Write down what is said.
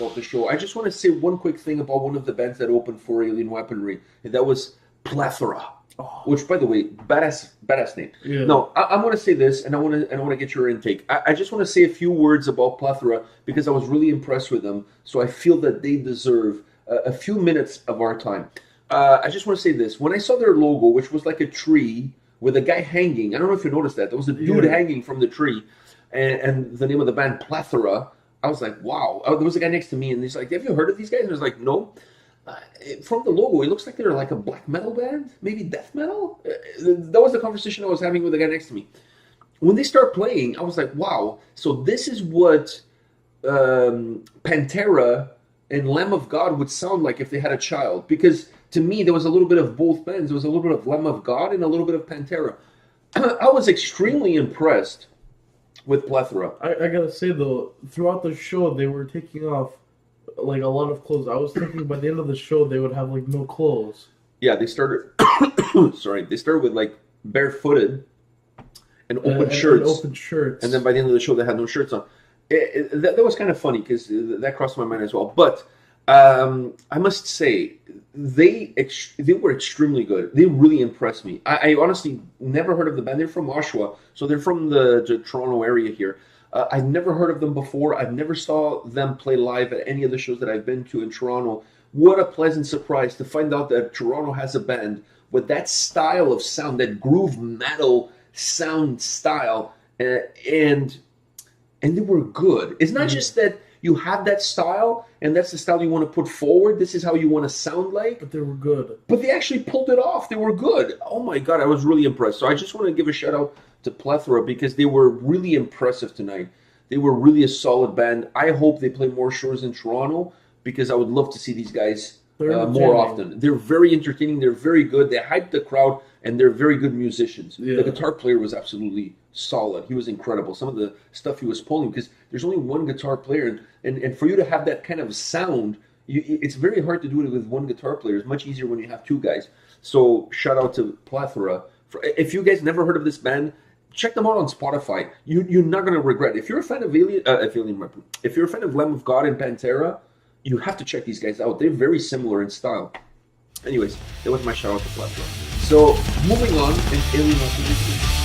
about the show. I just want to say one quick thing about one of the bands that opened for Alien Weaponry, and that was Plethora. Which, by the way, badass name. Yeah. No, I'm going to say this, and I want to get your intake. I just want to say a few words about Plethora because I was really impressed with them. So I feel that they deserve a few minutes of our time. I just want to say this: when I saw their logo, which was like a tree with a guy hanging, I don't know if you noticed that there was a dude hanging from the tree, and the name of the band Plethora. I was like, wow. There was a guy next to me, and he's like, "Have you heard of these guys?" And I was like, "No." From the logo, it looks like they're like a black metal band, maybe death metal. That was the conversation I was having with the guy next to me. When they start playing, I was like, wow. So this is what Pantera and Lamb of God would sound like if they had a child. Because to me, there was a little bit of both bands. There was a little bit of Lamb of God and a little bit of Pantera. I was extremely impressed with Plethora. I gotta say though, throughout the show, they were taking off like a lot of clothes. I was thinking by the end of the show they would have like no clothes. Yeah, they started. Sorry, they started with like barefooted and open shirts. And then by the end of the show, they had no shirts on. That was kind of funny because that crossed my mind as well. But I must say they were extremely good. They really impressed me. I honestly never heard of the band. They're from Oshawa, so they're from the Toronto area here. I've never heard of them before. I've never saw them play live at any of the shows that I've been to in Toronto. What a pleasant surprise to find out that Toronto has a band with that style of sound, that groove metal sound style, and they were good. It's not just that you have that style and that's the style you want to put forward. This is how you want to sound like. But they were good. But they actually pulled it off. They were good. Oh my God, I was really impressed. So I just want to give a shout out to Plethora because they were really impressive tonight. They were really a solid band. I hope they play more shows in Toronto because I would love to see these guys more often. They're very entertaining. They're very good. They hype the crowd, and they're very good musicians. Yeah. The guitar player was absolutely solid. He was incredible. Some of the stuff he was pulling, because there's only one guitar player, and for you to have that kind of sound, it's very hard to do it with one guitar player. It's much easier when you have two guys. So shout out to Plethora. If you guys never heard of this band, check them out on Spotify. You're not going to regret it. If you're a fan of if you're a fan of Lamb of God and Pantera, you have to check these guys out. They're very similar in style. Anyways, that was my shout out to Plethora. So moving on, and Alien Weaponry.